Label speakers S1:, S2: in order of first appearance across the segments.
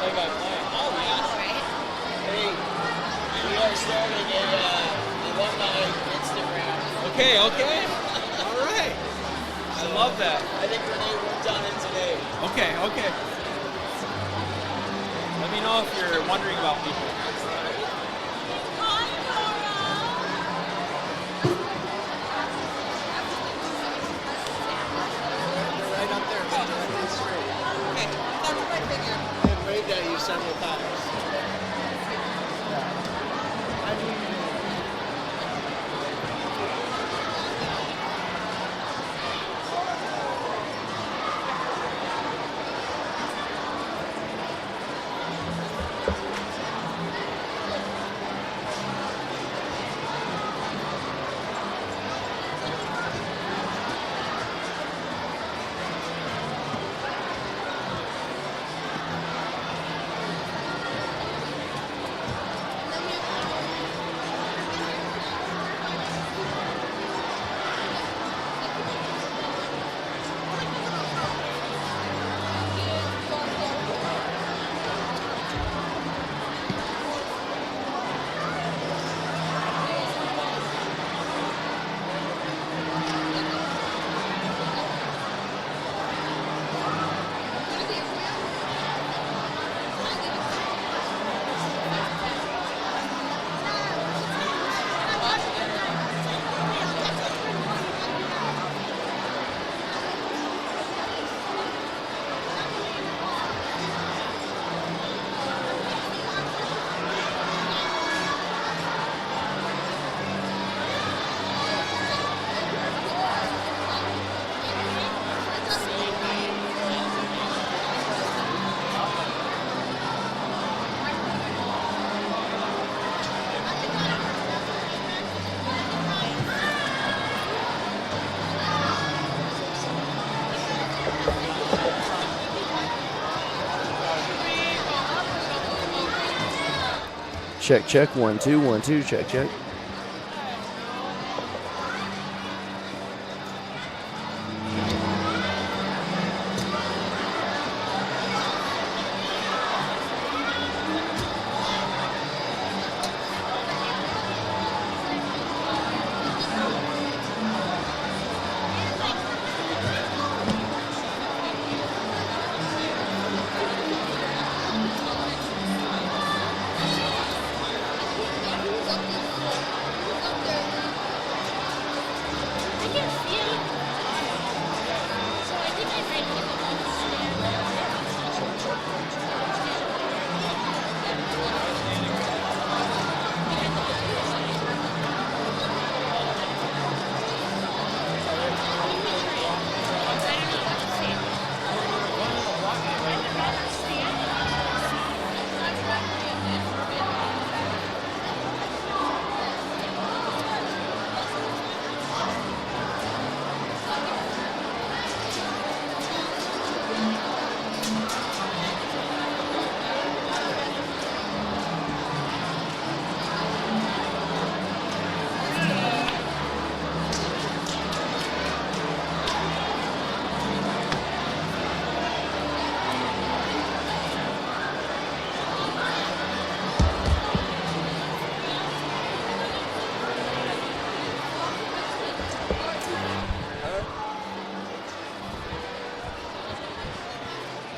S1: play-by-play. Oh, yes. Hey, we are starting a alumni Instagram.
S2: Okay. All right. I love that.
S1: I think Renee worked on it today.
S2: Okay. Let me know if you're wondering about people.
S1: Right up there, but directly straight. Okay, that's what I figured. I've waved at you several times. Yeah. I mean,
S3: Check. 1 2 1 2.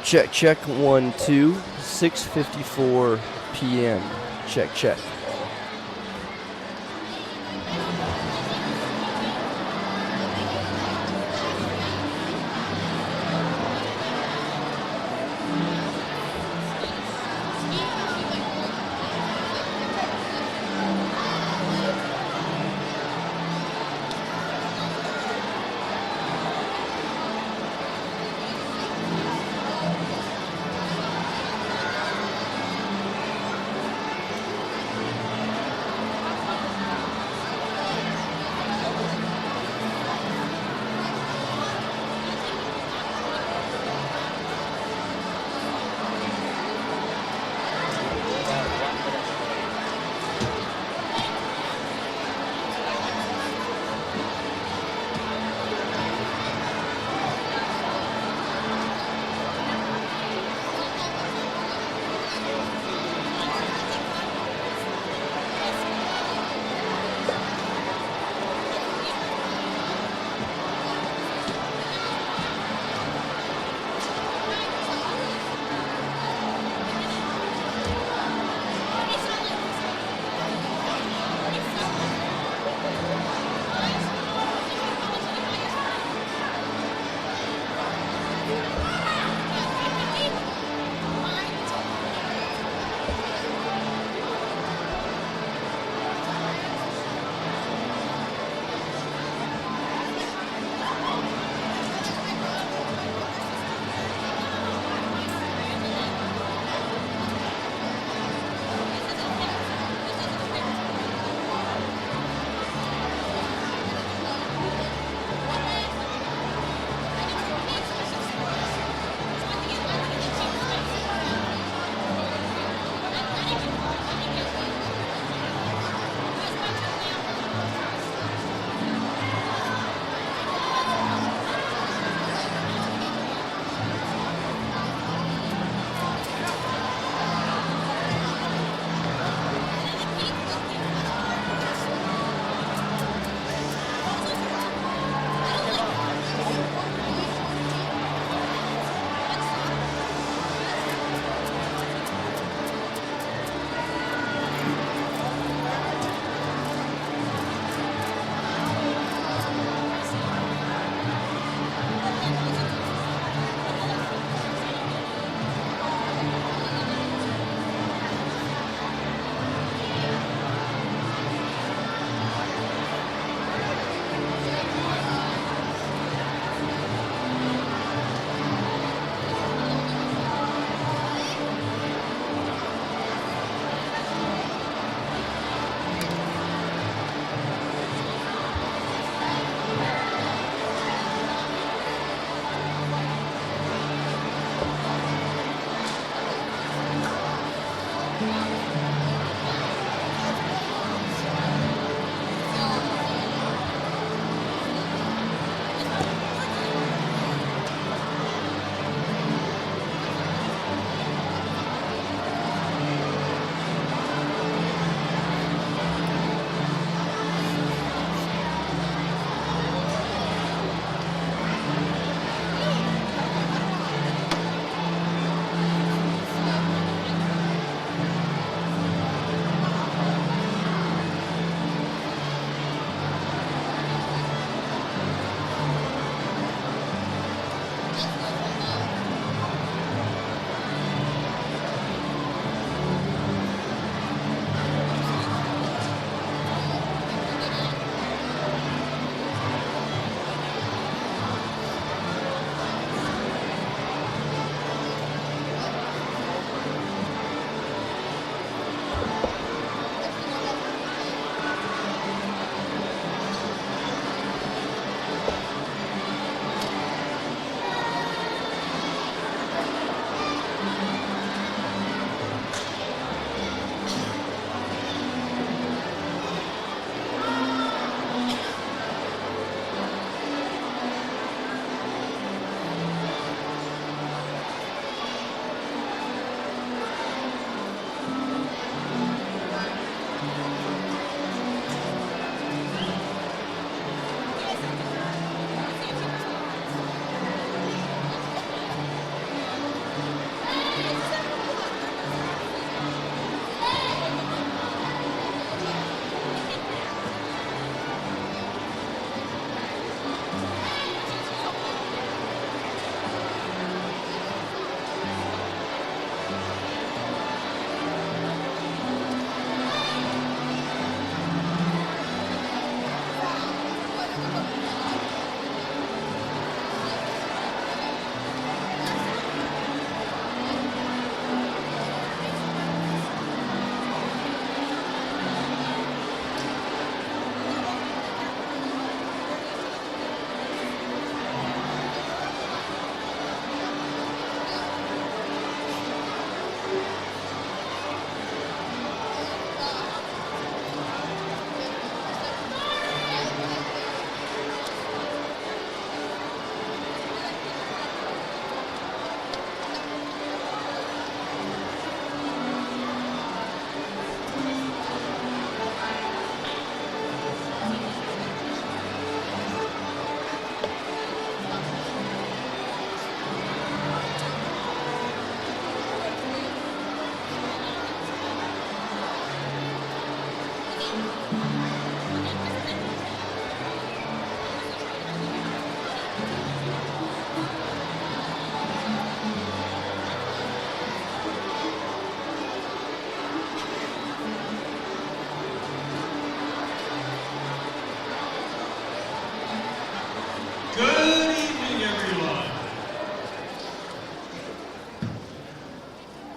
S3: Check. Check 1 2. 6:54 p.m. Check.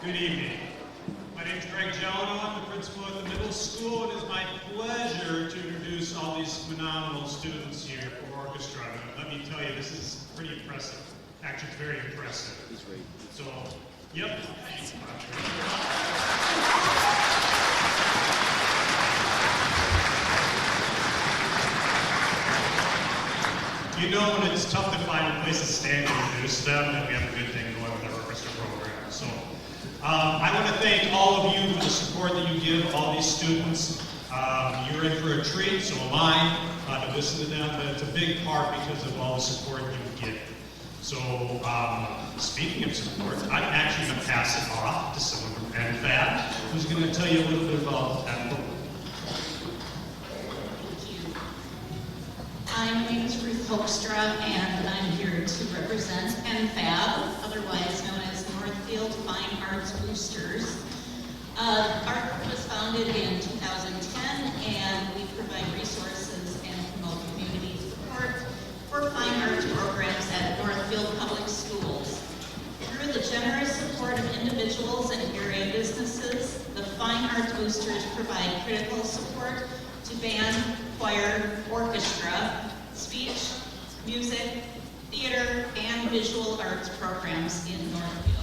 S4: Good evening. My name is Greg Jeleno. I'm the principal at the middle school. It is my pleasure to introduce all these phenomenal students here for orchestra. And let me tell you, this is pretty impressive. Actually, it's very impressive. So, yep. You know when it's tough to find a place to stand and introduce them, that we have a good thing going with our orchestra program. So I want to thank all of you for the support that you give all these students. You're in for a treat, so am I, to listen to them, but it's a big part because of all the support you give. So speaking of support, I'm actually going to pass it off to someone from NFAB, who's going to tell you a little bit about that program.
S5: Hi, my name is Ruth Orchestra, and I'm here to represent NFAB, otherwise known as Northfield Fine Arts Boosters. Our group was founded in 2010, and we provide resources and promote community support for fine arts programs at Northfield Public Schools. Through the generous support of individuals and area businesses, the Fine Arts Boosters provide critical support to band, choir, orchestra, speech, music, theater, and visual arts programs in Northfield.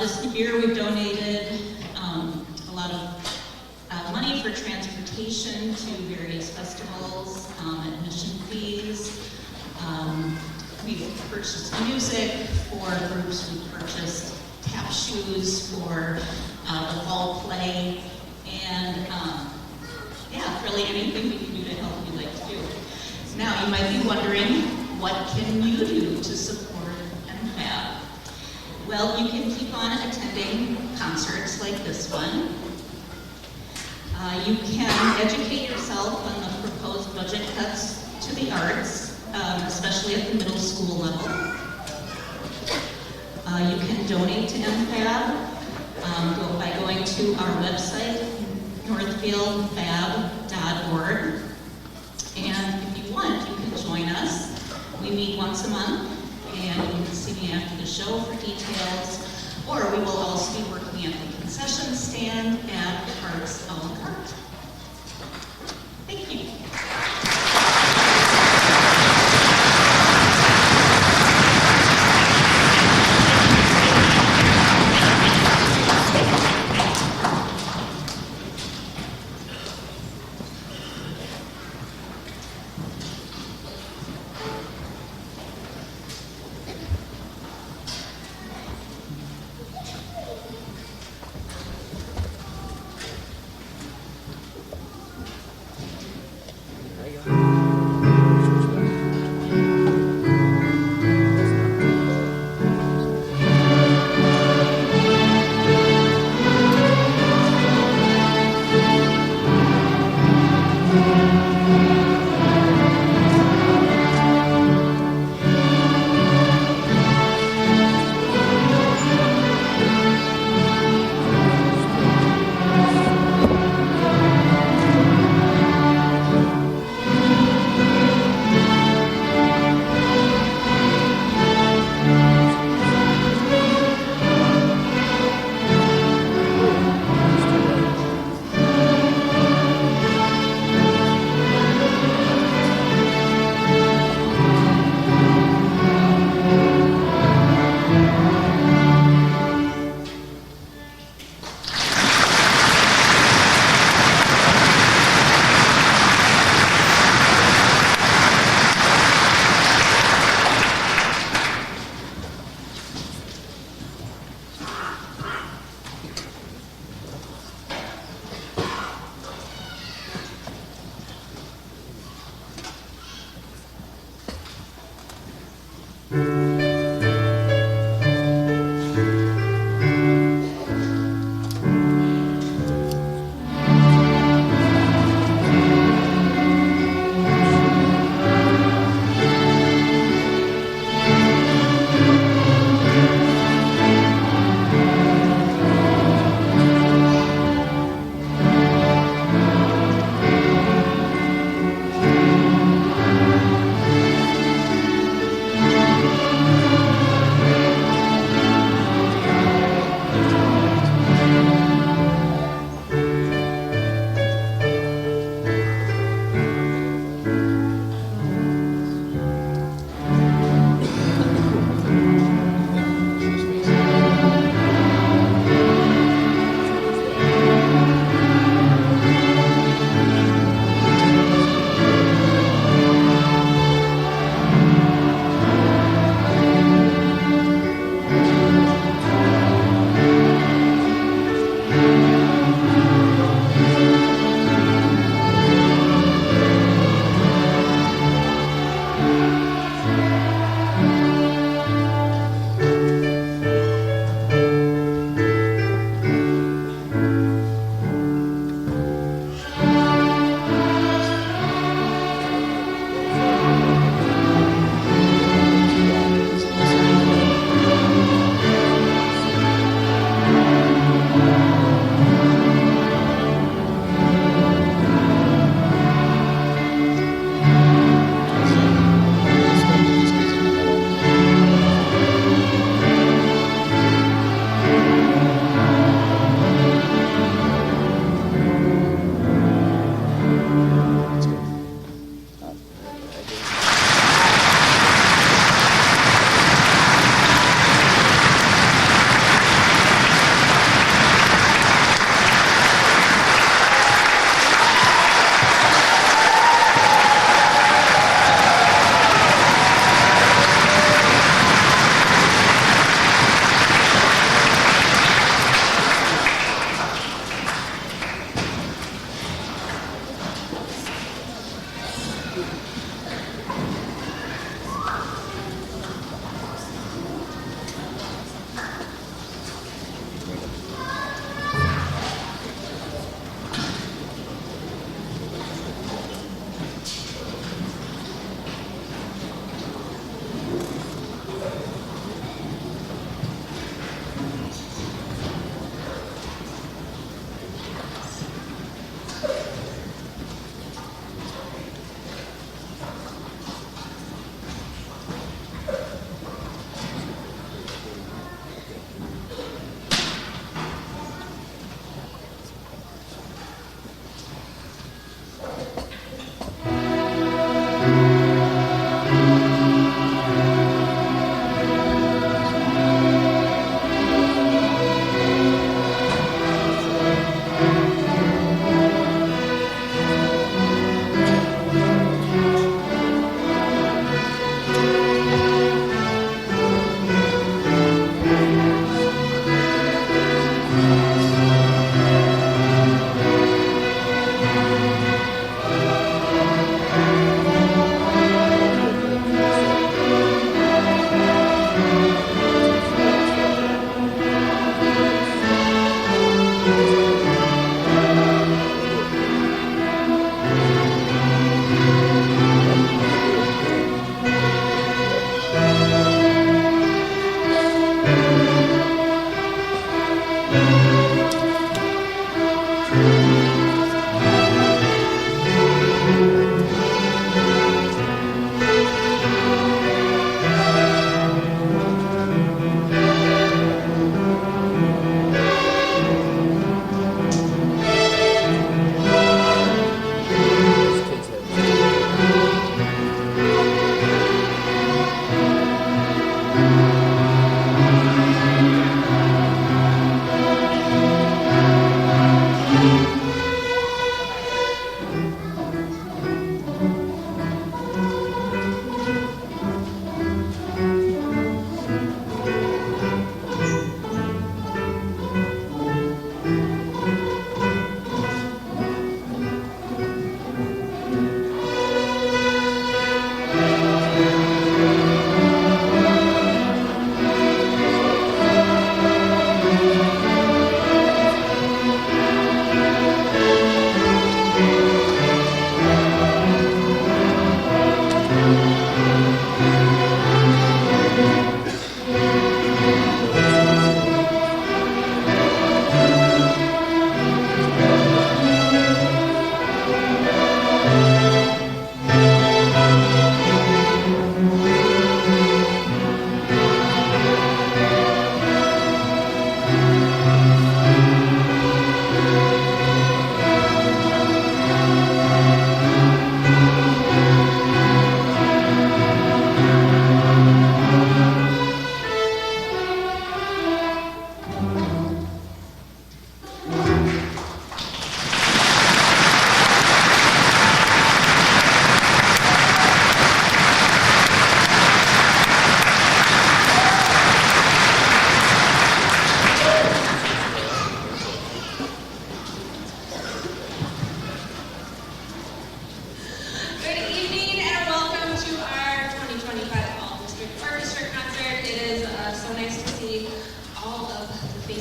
S5: This year we've donated a lot of money for transportation to various festivals, admission fees. We've purchased music for groups. We've purchased tap shoes for the fall play. And yeah, really anything we can do to help we like to do. Now you might be wondering, what can you do to support NFAB? Well, you can keep on attending concerts like this one. You can educate yourself on the proposed budget cuts to the arts, especially at the middle school level. You can donate to NFAB by going to our website, northfieldfab.org. And if you want, you can join us. We meet once a month, and you can see me after the show for details. Or we will also be working at the concession stand at Arts a la carte. Thank you.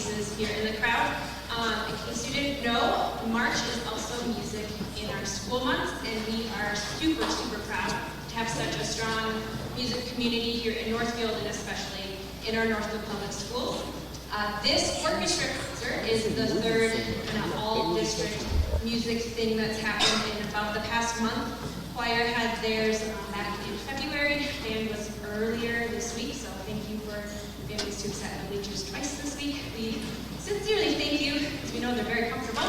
S6: faces here in the crowd. In case you didn't know, March is also music in our school month, and we are super, super proud to have such a strong music community here in Northfield, and especially in our Northfield Public Schools. This orchestra concert is the third kind of all-district music thing that's happened in about the past month. Choir had theirs back in February, band was earlier this week, so thank you for families who sat in the bleachers twice this week. We sincerely thank you, because we know they're very comfortable.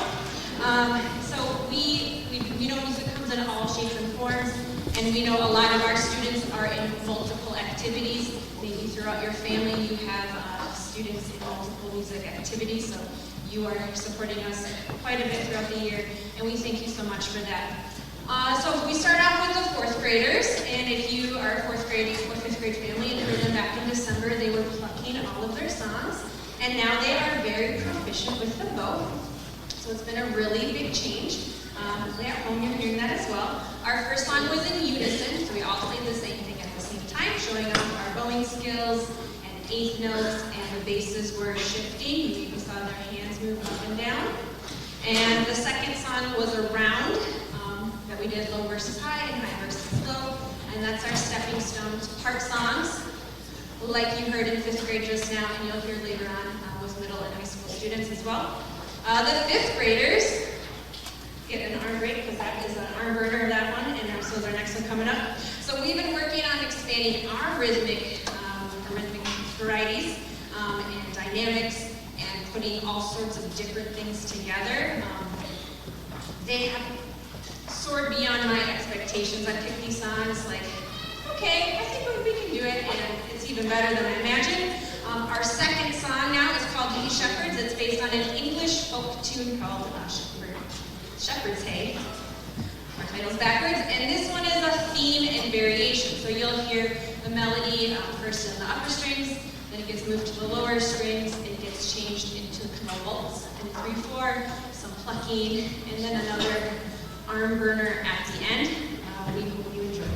S6: So we know music comes in all shapes and forms, and we know a lot of our students are in multiple activities. Maybe throughout your family you have students in multiple music activities, so you are supporting us quite a bit throughout the year, and we thank you so much for that. So we start off with the fourth graders, and if you are a fourth grade or fifth grade family and heard them back in December, they were plucking all of their songs, and now they are very proficient with the bow. So it's been a really big change. Hopefully at home you're hearing that as well. Our first song was in unison, so we all played the same thing at the same time, showing off our bowing skills and eighth notes, and the basses were shifting. You even saw their hands move up and down. And the second song was a round that we did low versus high and high versus low, and that's our stepping stone to part songs, like you heard in fifth grade just now, and you'll hear later on with middle and high school students as well. The fifth graders get an arm break, because that is an arm burner, that one, and so is our next one coming up. So we've been working on expanding our rhythmic varieties and dynamics, and putting all sorts of different things together. They have soared beyond my expectations. I picked these songs like, okay, I think we can do it, and it's even better than I imagined. Our second song now is called Ye Shepherds. It's based on an English folk tune called Shepherd's Hay. Our title's backwards, and this one is a theme and variation. So you'll hear the melody first in the upper strings, then it gets moved to the lower strings, it gets changed into kind of waltz and 3/4, some plucking, and then another arm burner at the end. We hope you enjoy it.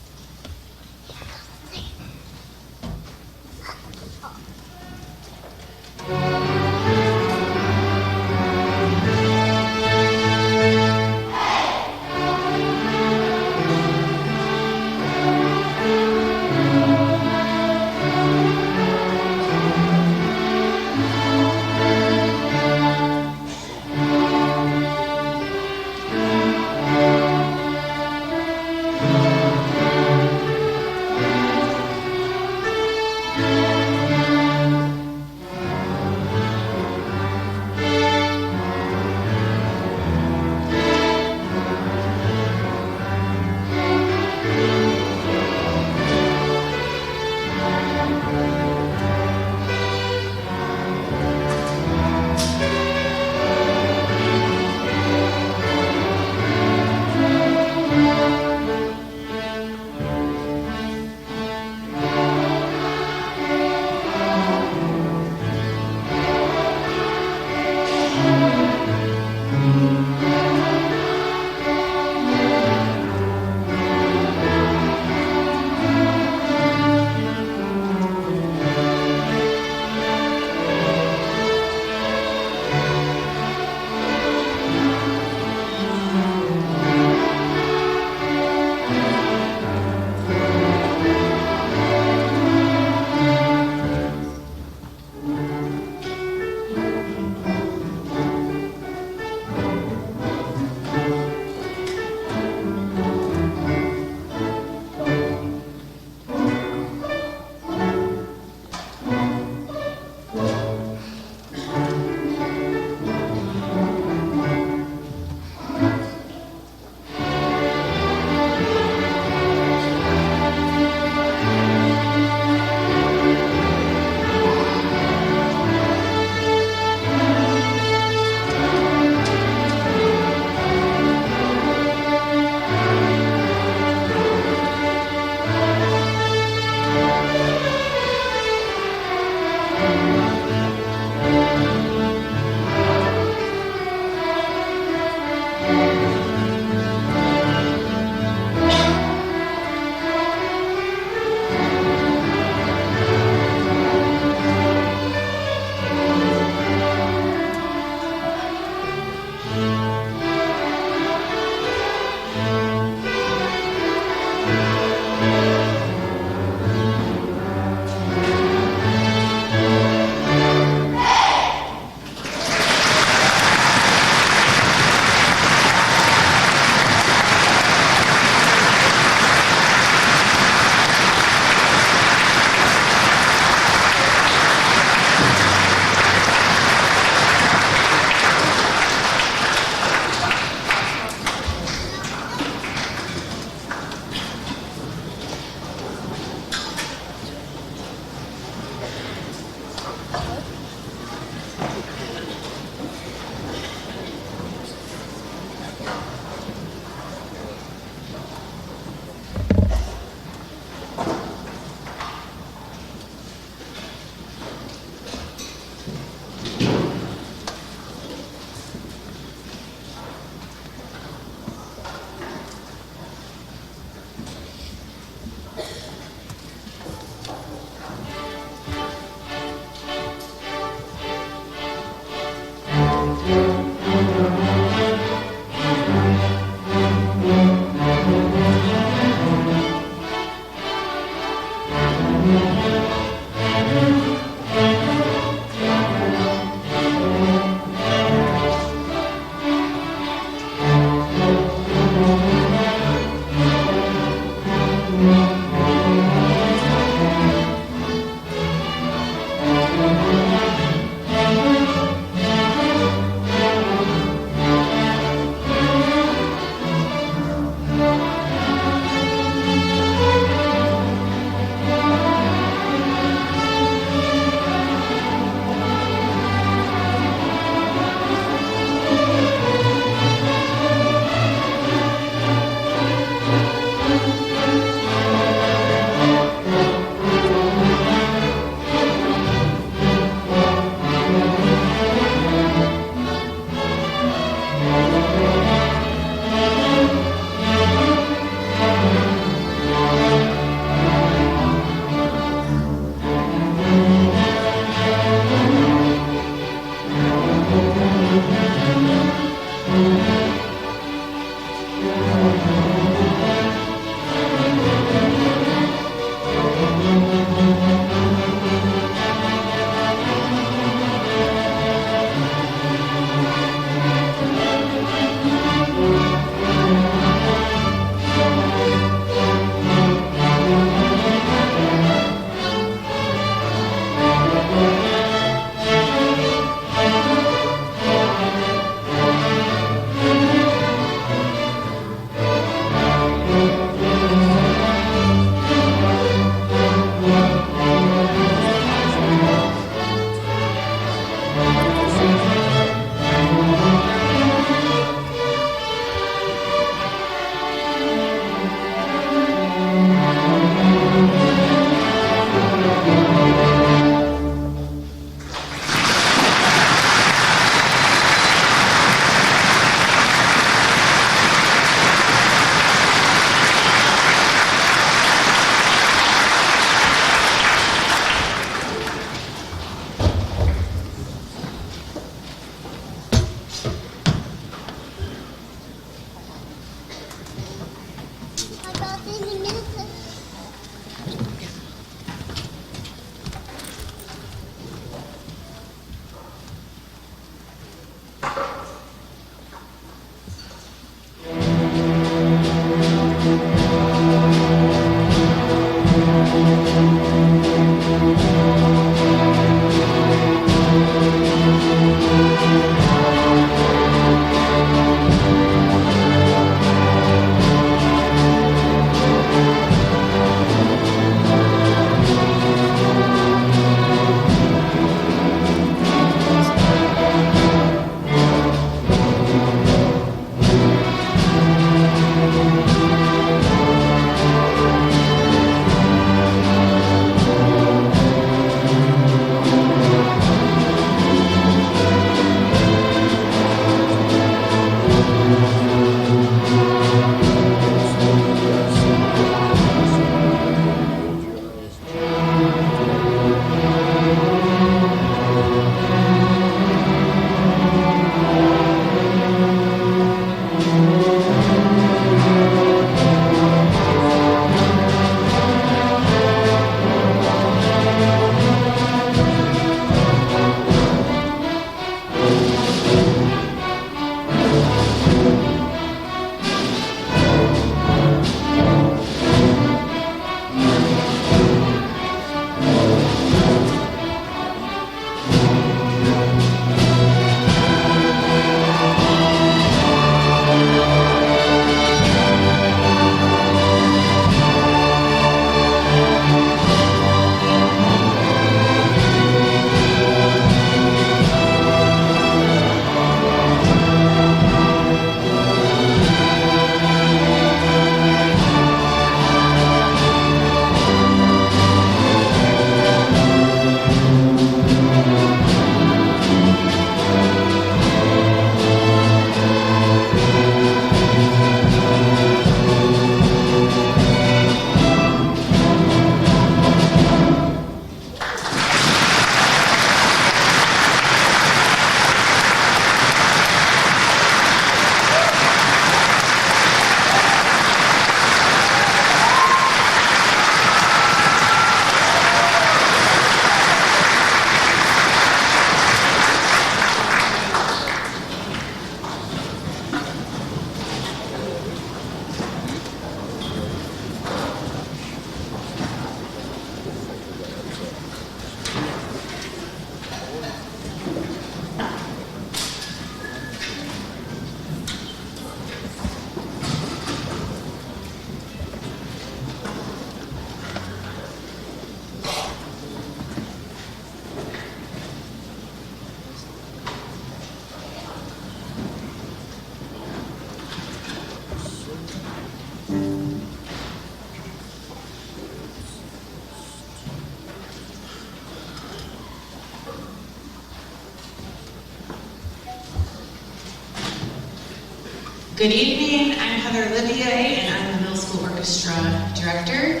S7: Good evening, I'm Heather Olivier, and I'm the middle school orchestra director.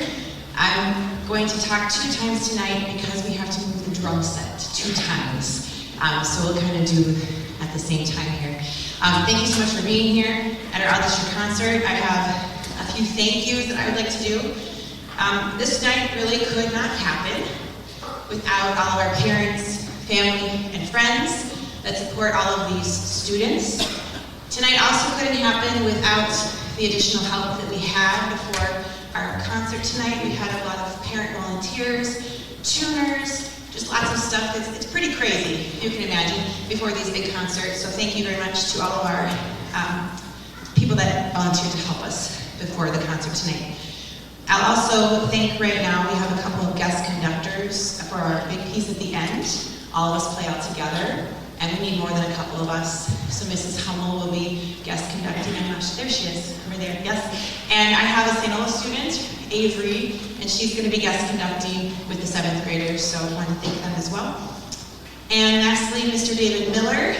S7: I'm going to talk 2 times tonight because we have to move the drum set 2 times. So we'll kind of do at the same time here. Thank you so much for being here at our Orchestra concert. I have a few thank yous that I would like to do. This night really could not happen without all of our parents, family, and friends that support all of these students. Tonight also couldn't happen without the additional help that we had before our concert tonight. We had a lot of parent volunteers, tuners, just lots of stuff. It's pretty crazy, you can imagine, before these big concerts. So thank you very much to all of our people that volunteered to help us before the concert tonight. I'll also thank right now, we have a couple of guest conductors for our big piece at the end. All of us play out together, and we need more than a couple of us. So Mrs. Hummel will be guest conducting. I'm not sure, there she is, over there, yes. And I have a St. Louis student, Avery, and she's gonna be guest conducting with the 7th graders, so I want to thank them as well. And lastly, Mr. David Miller,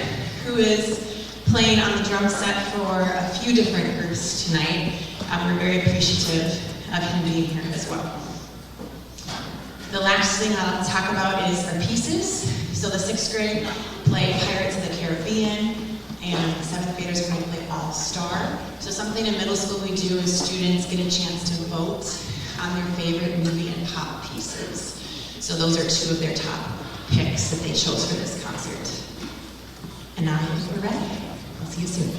S7: who is playing on the drum set for a few different groups tonight. We're very appreciative of him being here as well. The last thing I'll talk about is our pieces. So the 6th grade play Pirates of the Caribbean, and the 7th graders are going to play All Star. So something in middle school we do is students get a chance to vote on their favorite movie and pop pieces. So those are 2 of their top picks that they chose for this concert. And now we're ready. I'll see you soon.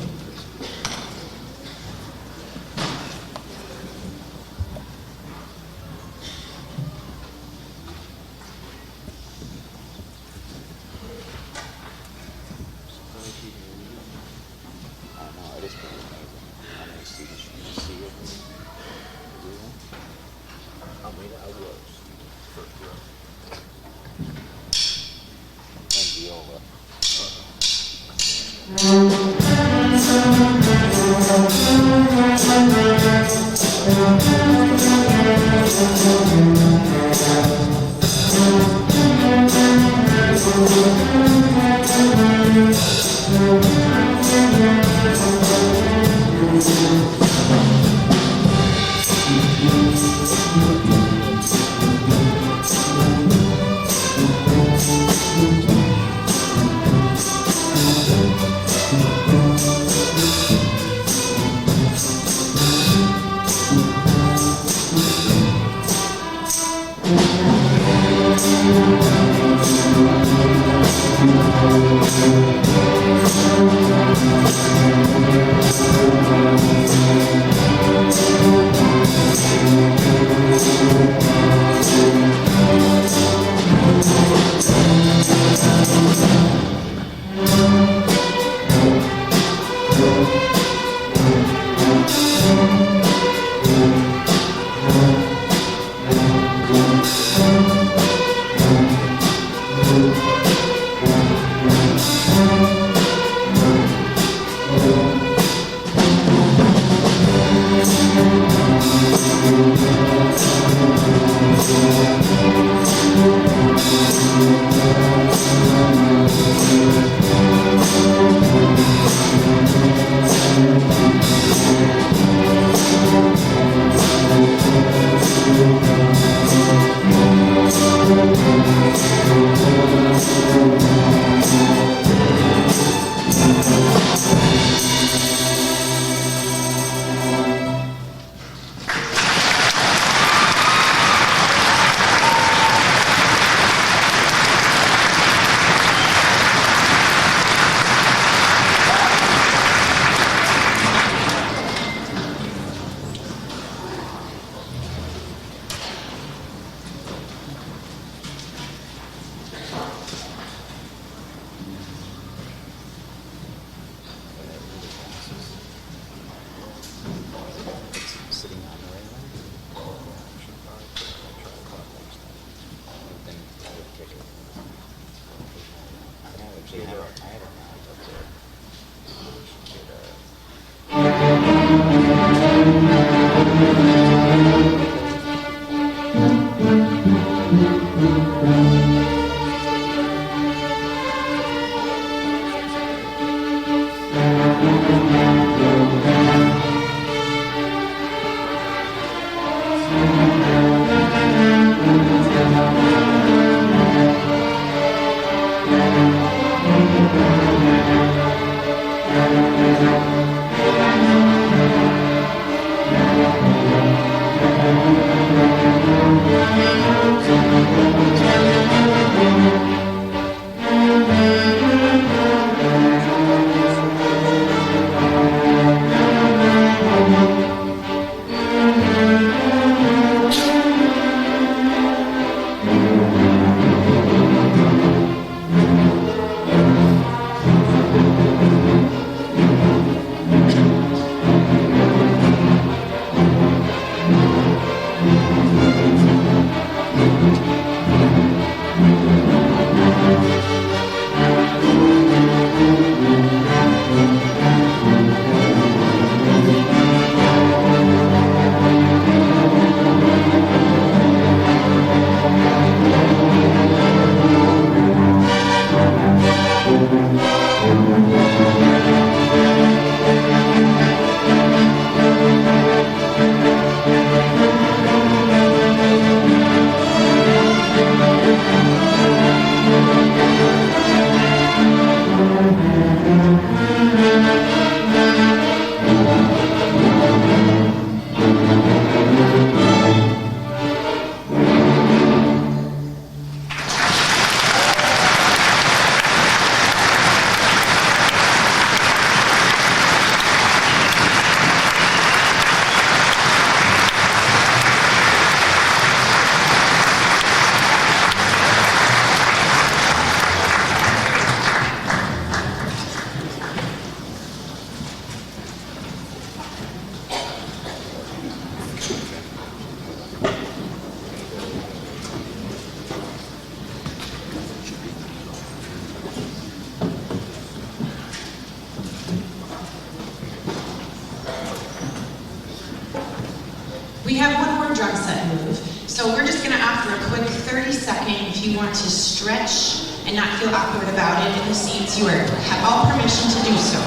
S7: We have one more drum set move, so we're just going to offer a quick 30-second if you want to stretch and not feel awkward about it in the seats. You have all permission to do so.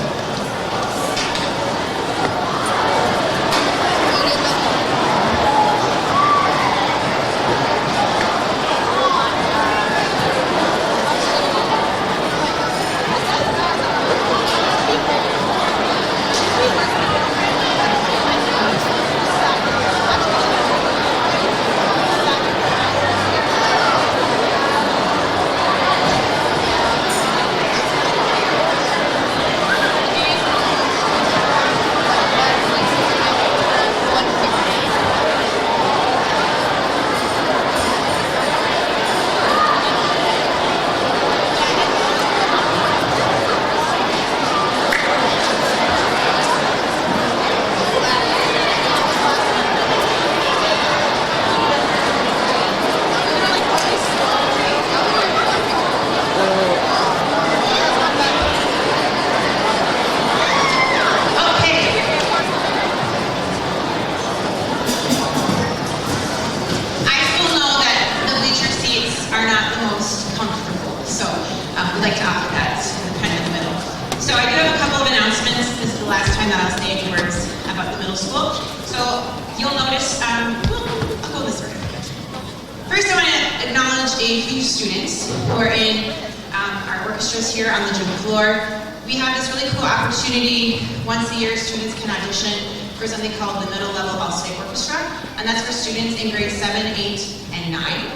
S7: Once a year, students can audition for something called the Middle Level All-State Orchestra, and that's for students in grades 7, 8, and 9.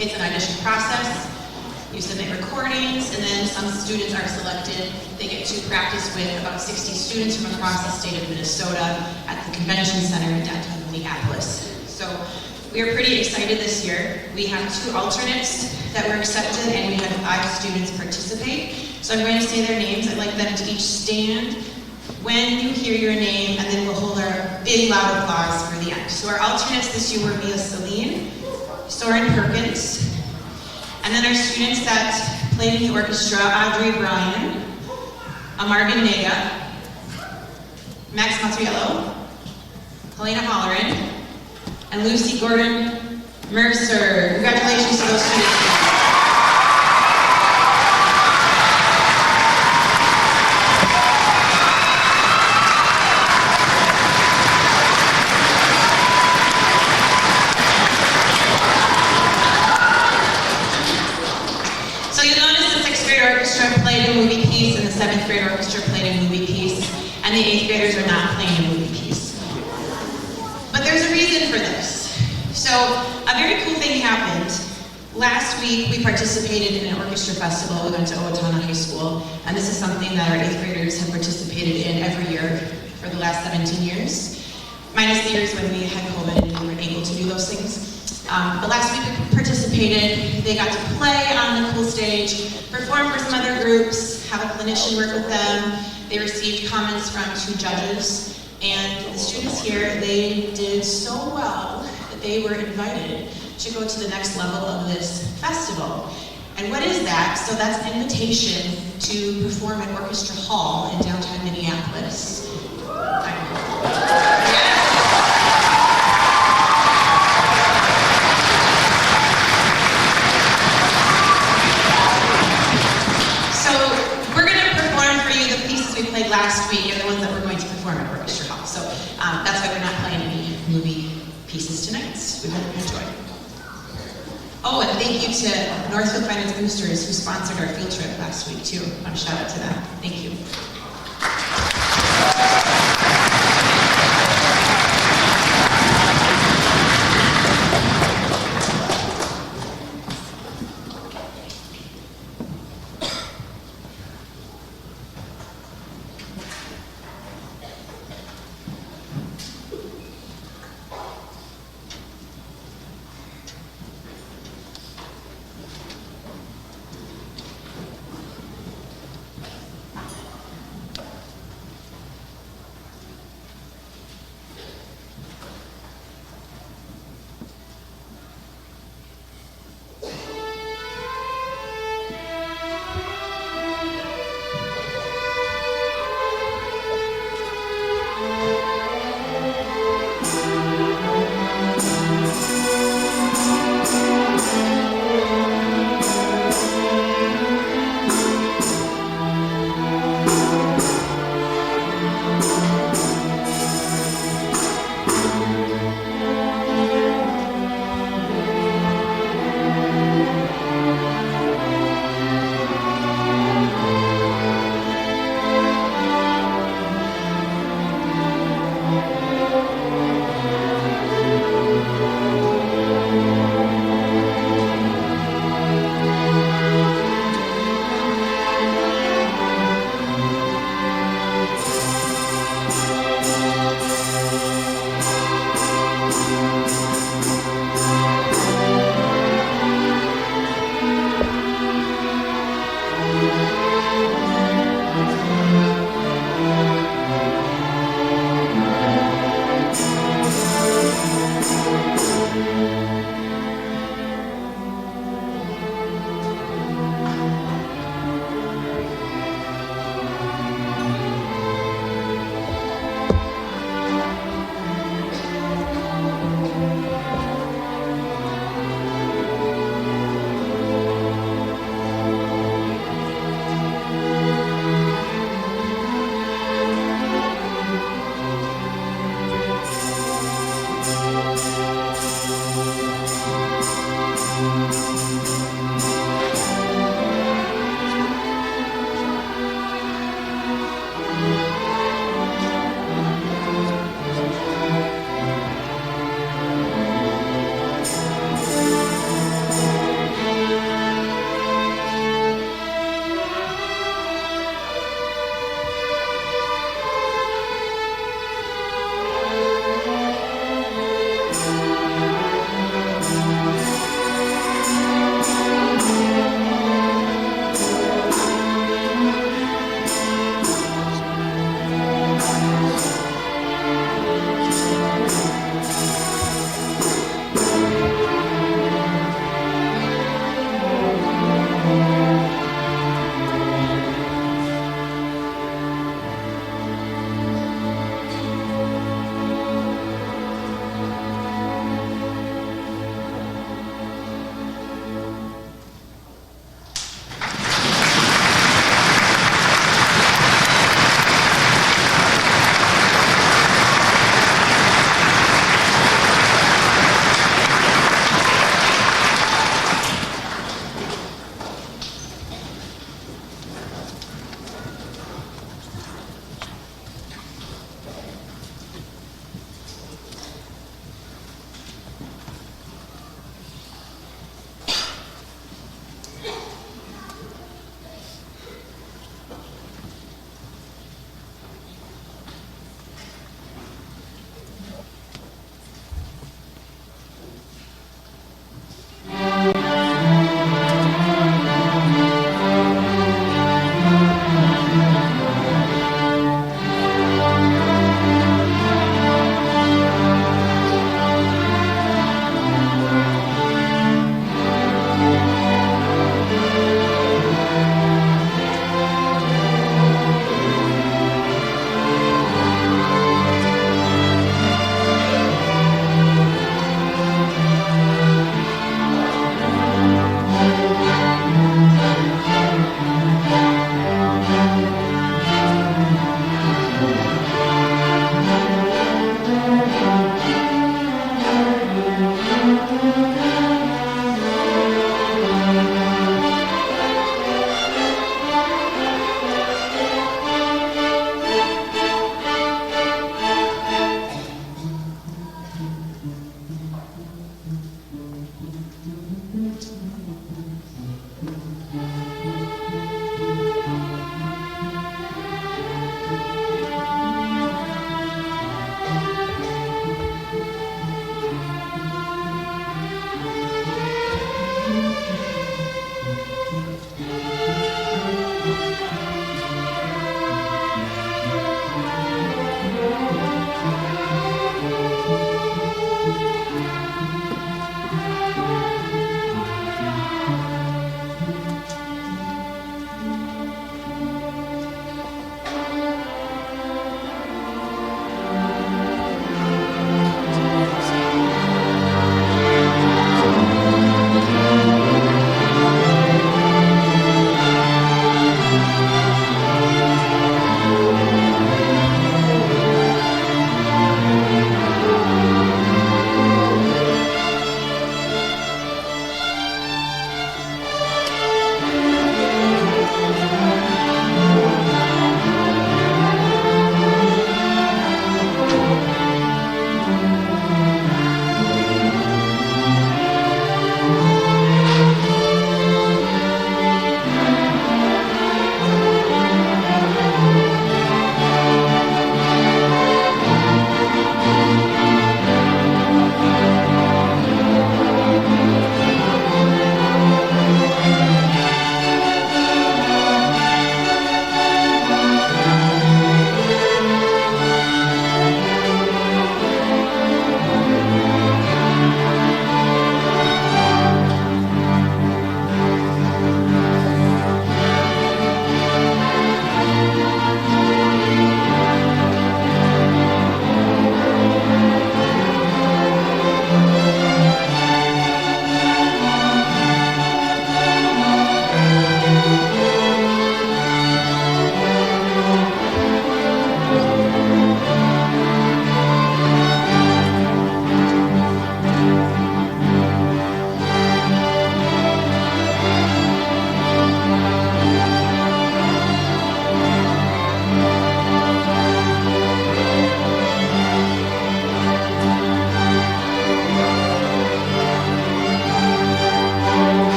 S7: It's an audition process. You submit recordings, and then some students are selected. They get to practice with about 60 students from across the state of Minnesota at the Convention Center in downtown Minneapolis. So we are pretty excited this year. We have 2 alternates that were accepted, and we had 5 students participate. So I'm going to say their names. I'd like them to each stand when you hear your name, and then we'll hold our big loud applause for the end. So our alternates this year were Mia Celine, Soren Perkins, and then our students that played in the orchestra, Audrey Bryan, Amargan Nega, Max Matriello, Helena Holleran, and Lucy Gordon Mercer. Congratulations to those students. Played a movie piece, and the 7th grade orchestra played a movie piece, and the 8th graders are not playing a movie piece. But there's a reason for this. So a very cool thing happened. Last week we participated in an orchestra festival. We went to Owatonna High School, and this is something that our 8th graders have participated in every year for the last 17 years, minus the years when we had COVID and we weren't able to do those things. But last week we participated. They got to play on the cool stage, perform for some other groups, have a clinician work with them. They received comments from 2 judges, and the students here, they did so well that they were invited to go to the next level of this festival. And what is that? So that's an invitation to perform at Orchestra Hall in downtown Minneapolis. Last week are the ones that we're going to perform at Orchestra Hall. So that's why we're not playing any movie pieces tonight. We hope you enjoy. Oh, and thank you to Northfield Finance Boosters who sponsored our field trip last week too. I want to shout out to them. Thank you.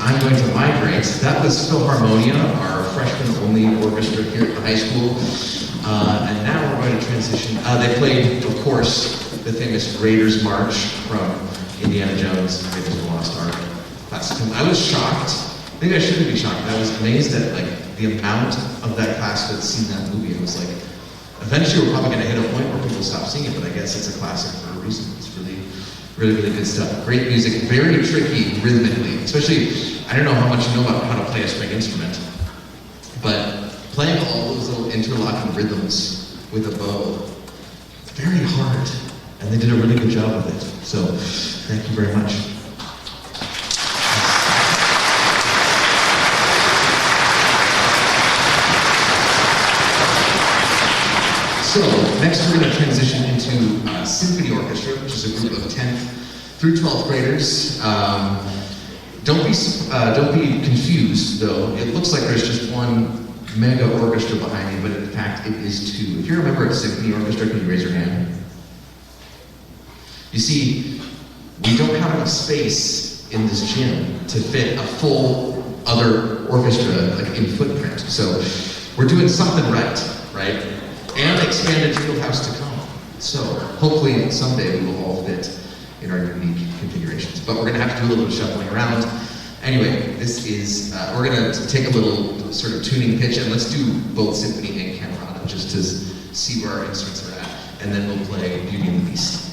S2: I'm going to migrate. That was Philharmonia, our freshman-only orchestra here at the high school. And now we're going to transition. They played, of course, the famous Raiders March from Indiana Jones, Raiders of the Lost Ark. I was shocked. Maybe I shouldn't be shocked. I was amazed at the amount of that class that had seen that movie. I was like, eventually we're probably going to hit a point where people stop seeing it, but I guess it's a classic for a reason. It's really good stuff. Great music, very tricky rhythmically, especially, I don't know how much you know about how to play a string instrument, but playing all those little interlocking rhythms with a bow, it's very hard, and they did a really good job with it. So, thank you very much. So next we're going to transition into Symphony Orchestra, which is a group of 10th through 12th graders. Don't be confused though. It looks like there's just one mega orchestra behind me, but in fact it is two. If you're a member of Symphony Orchestra, can you raise your hand? You see, we don't have enough space in this gym to fit a full other orchestra like in footprint. So we're doing something right? And expanded field house to come. So hopefully someday we will all fit in our unique configurations. But we're gonna have to do a little bit of shuffling around. Anyway, this is, we're gonna take a little sort of tuning pitch and let's do both symphony and camerata just to see where our instruments are at. And then we'll play Beauty and the Beast.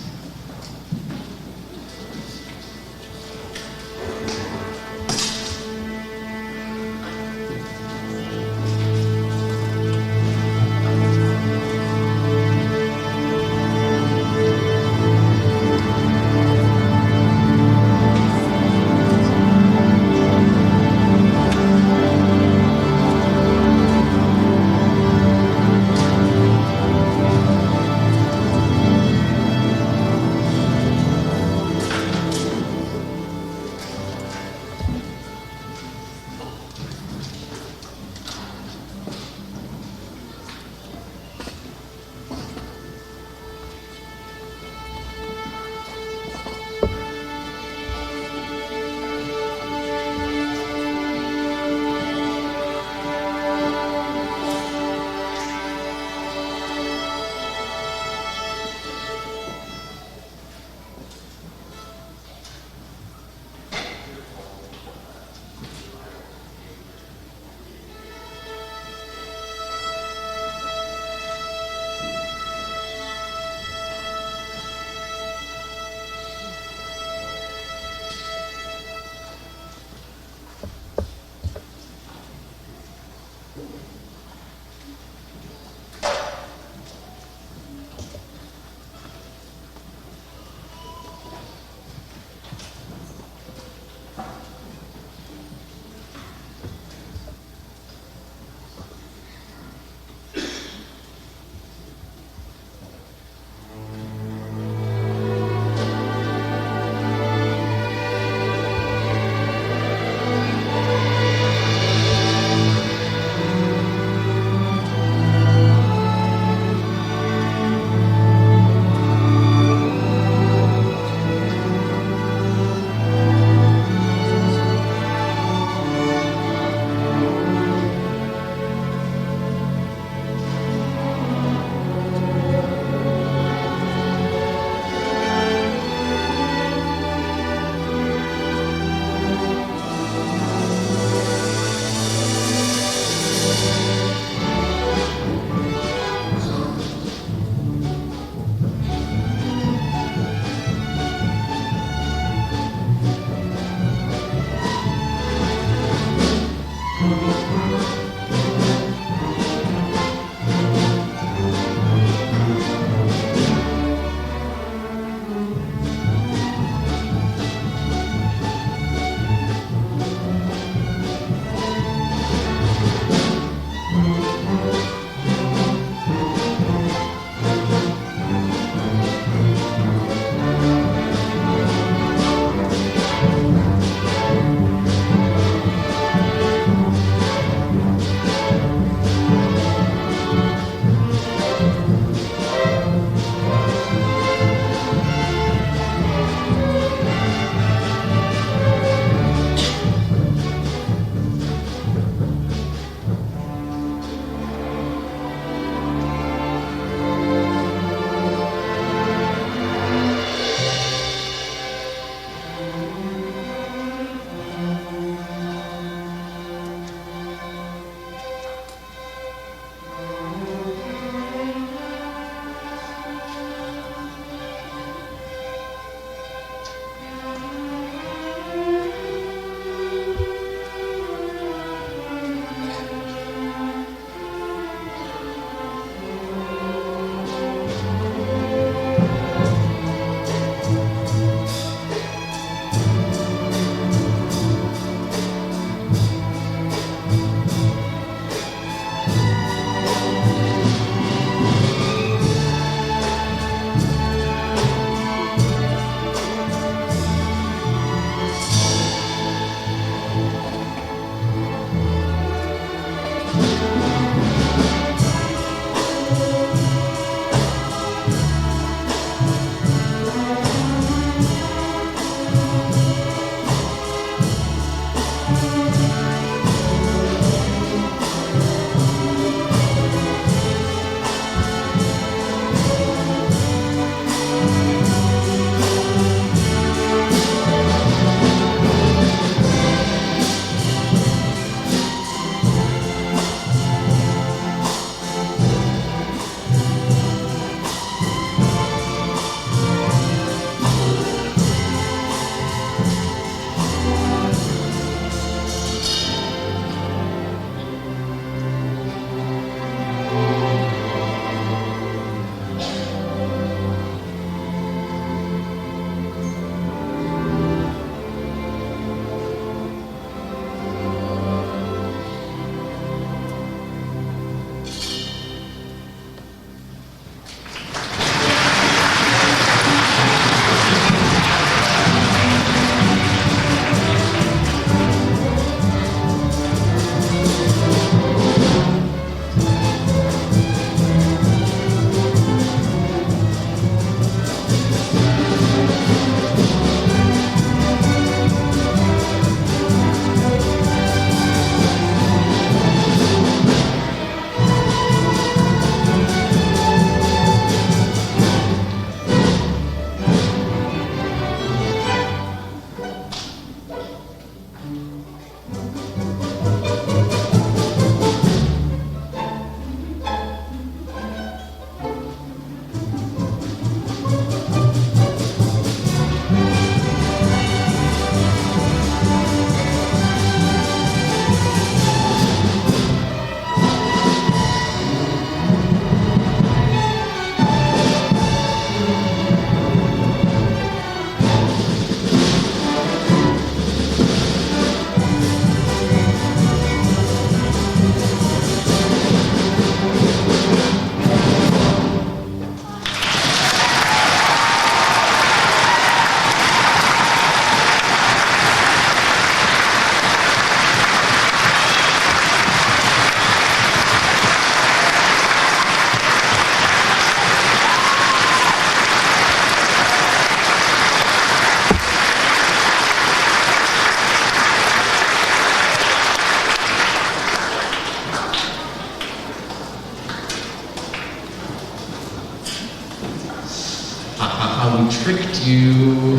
S2: how we tricked you.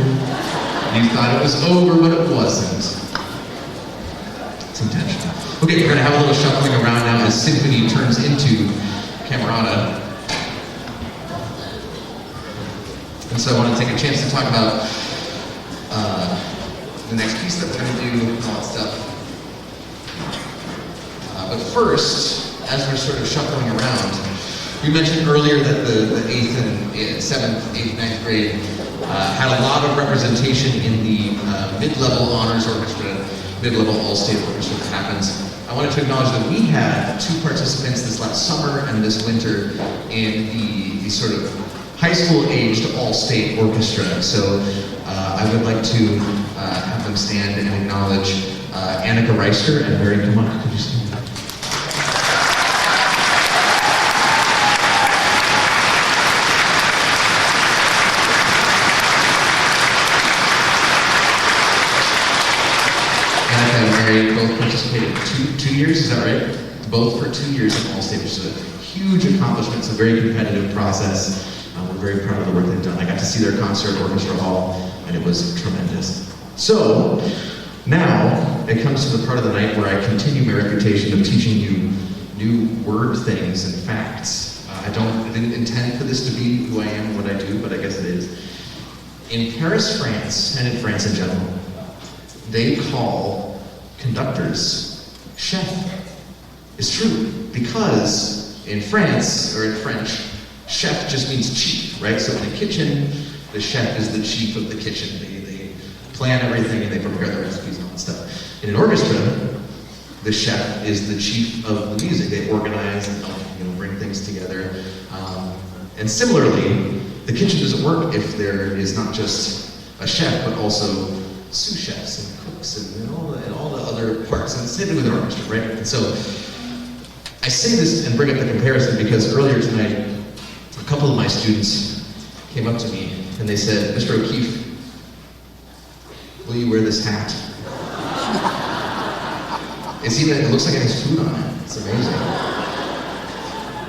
S2: You thought it was over, but it wasn't. It's intentional. Okay, we're gonna have a little shuffling around now as Symphony turns into Camerata. And so I want to take a chance to talk about the next piece that we're going to do, and all that stuff. But first, as we're sort of shuffling around, we mentioned earlier that the 8th and 7th, 8th, 9th grade had a lot of representation in the mid-level honors orchestra, mid-level all-state orchestra that happens. I wanted to acknowledge that we had 2 participants this last summer and this winter in the sort of high school-aged all-state orchestra. So I would like to have them stand and acknowledge Annika Reister and Mary Kamuk. Could you stand? Annika and Mary both participated 2 years, is that right? Both for 2 years in all-state, so a huge accomplishment. It's a very competitive process. We're very proud of the work they've done. I got to see their concert, Orchestra Hall, and it was tremendous. So, now it comes to the part of the night where I continue my reputation of teaching you new word things and facts. I didn't intend for this to be who I am, what I do, but I guess it is. In Paris, France, and in France in general, they call conductors chef. It's true, because in France, or in French, chef just means chief, right? So in a kitchen, the chef is the chief of the kitchen. They plan everything and they prepare the recipes and all that stuff. In an orchestra, the chef is the chief of the music. They organize and help, bring things together. And similarly, the kitchen doesn't work if there is not just a chef, but also sous chefs and cooks and all the other parts. And it's same thing with an orchestra, right? And so I say this and bring up the comparison because earlier tonight, a couple of my students came up to me and they said, Mr. O'Keefe, will you wear this hat? It looks like it has food on it. It's amazing.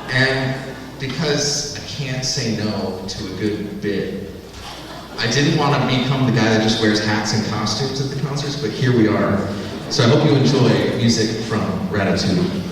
S2: And because I can't say no to a good bit, I didn't want to become the guy that just wears hats and costumes at the concerts, but here we are. So I hope you enjoy music from Ratatouille.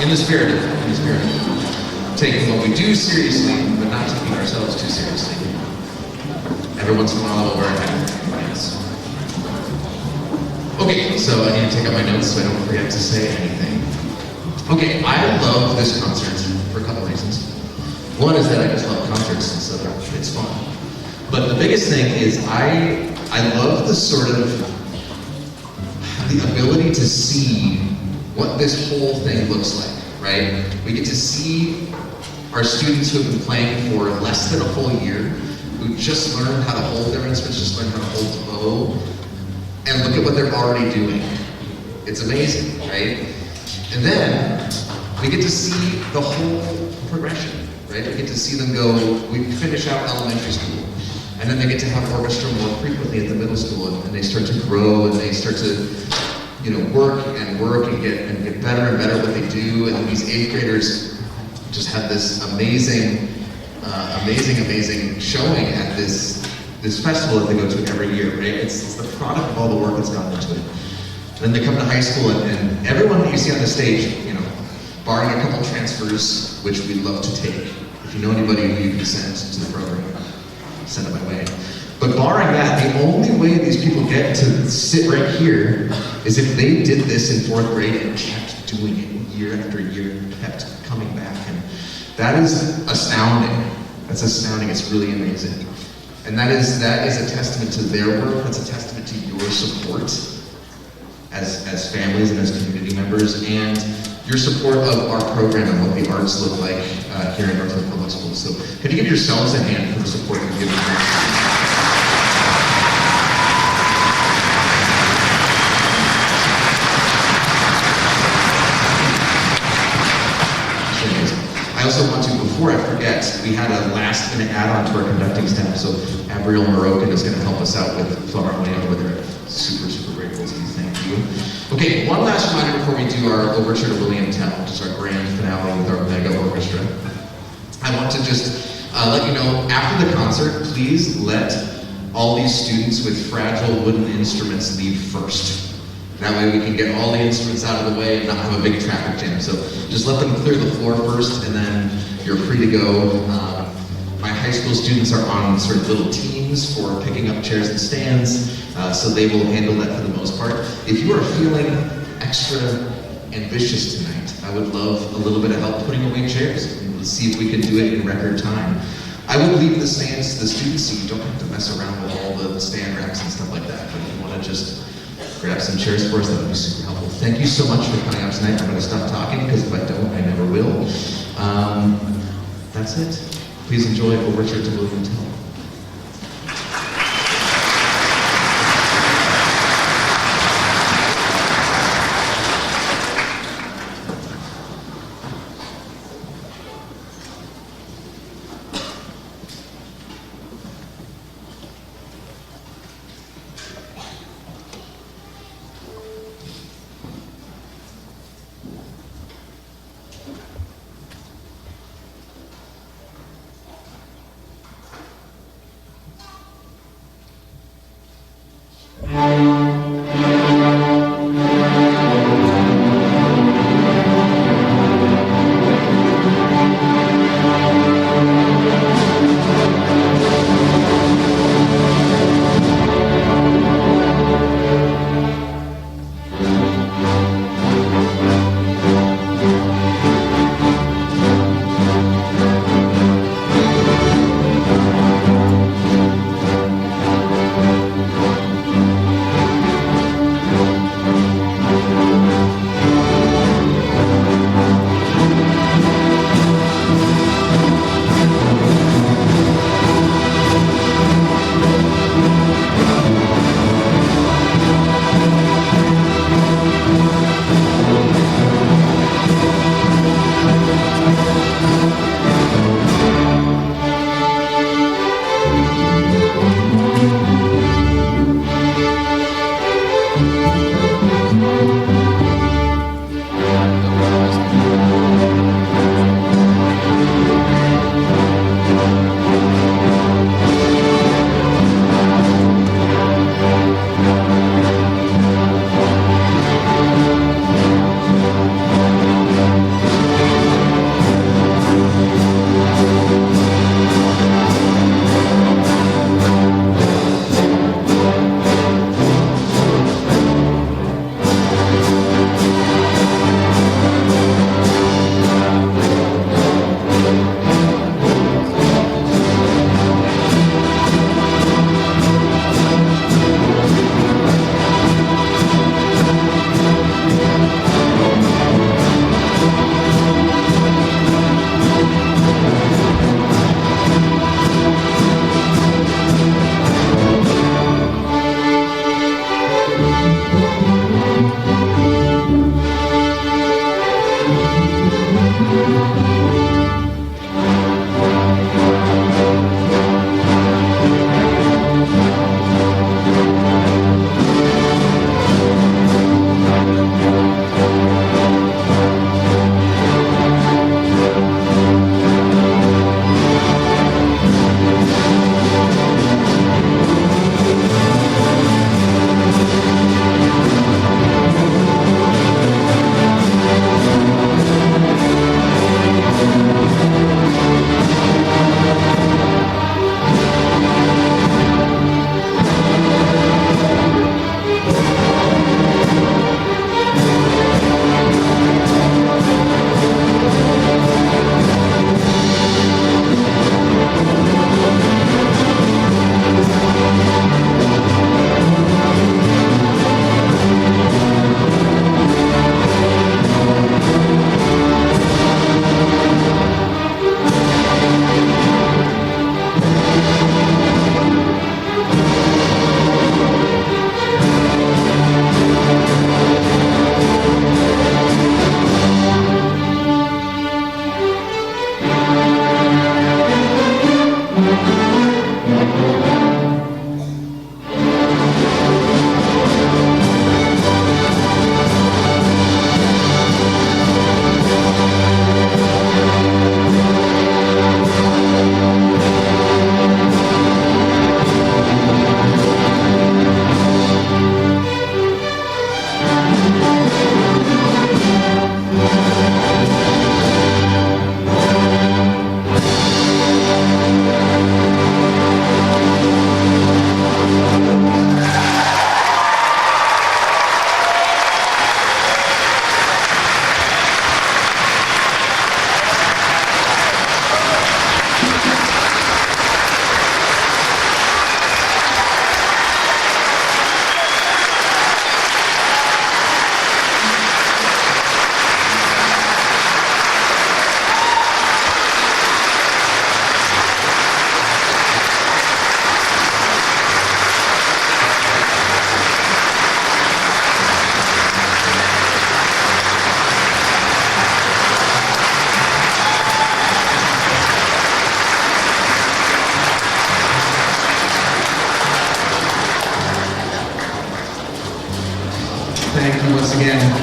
S2: in the spirit of taking what we do seriously, but not taking ourselves too seriously. Every once in a while we'll wear a hat. Yes. Okay, so I need to take out my notes so I don't forget to say anything. Okay, I love this concert for a couple reasons. One is that I just love concerts, and so it's fun. But the biggest thing is I love the sort of the ability to see what this whole thing looks like, right? We get to see our students who have been playing for less than a full year, who just learned how to hold their instruments, just learned how to hold the bow, and look at what they're already doing. It's amazing, right? And then we get to see the whole progression, right? We get to see them go, we finish out elementary school, and then they get to have orchestra more frequently at the middle school, and they start to grow, and they start to, work and get better and better at what they do, and these 8th graders just have this amazing showing at this festival that they go to every year, right? It's the product of all the work that's gone into it. Then they come to high school, and everyone that you see on the stage, barring a couple transfers, which we'd love to take. If you know anybody who you can send to the program, send it my way. But barring that, the only way these people get to sit right here is if they did this in 4th grade and kept doing it year after year, and kept coming back. And that is astounding. That's astounding. It's really amazing. And that is a testament to their work. That's a testament to your support as families and as community members, and your support of our program and what the arts look like here in Northfield Public Schools. So can you give yourselves a hand for the support you're giving us? I also want to, before I forget, we had a last-minute add-on to our conducting staff, so Abriel Moroccan is going to help us out with Philharmonia over there. Super, super grateful to you. Thank you. Okay, one last reminder before we do our overture to William Tell, which is our grand finale with our mega orchestra. I want to just let you know, after the concert, please let all these students with fragile wooden instruments leave first. That way we can get all the instruments out of the way and not have a big traffic jam. So just let them clear the floor first, and then you're free to go. My high school students are on sort of little teams for picking up chairs and stands, so they will handle that for the most part. If you are feeling extra ambitious tonight, I would love a little bit of help putting away chairs. Let's see if we can do it in record time. I would leave the stands to the students so you don't have to mess around with all the stand racks and stuff like that. But if you want to just grab some chairs for us, that would be super helpful. Thank you so much for coming out tonight. I'm going to stop talking, because if I don't, I never will. That's it. Please enjoy Overture to William Tell.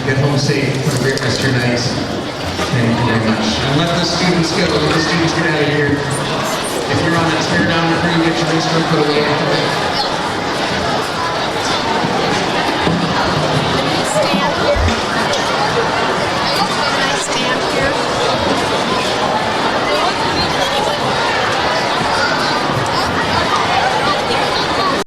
S2: get home safe. Have a great rest of your night. Thank you very much. And let the students go. Let the students get out of here. If you're on a tear down crew, get your instrument put away.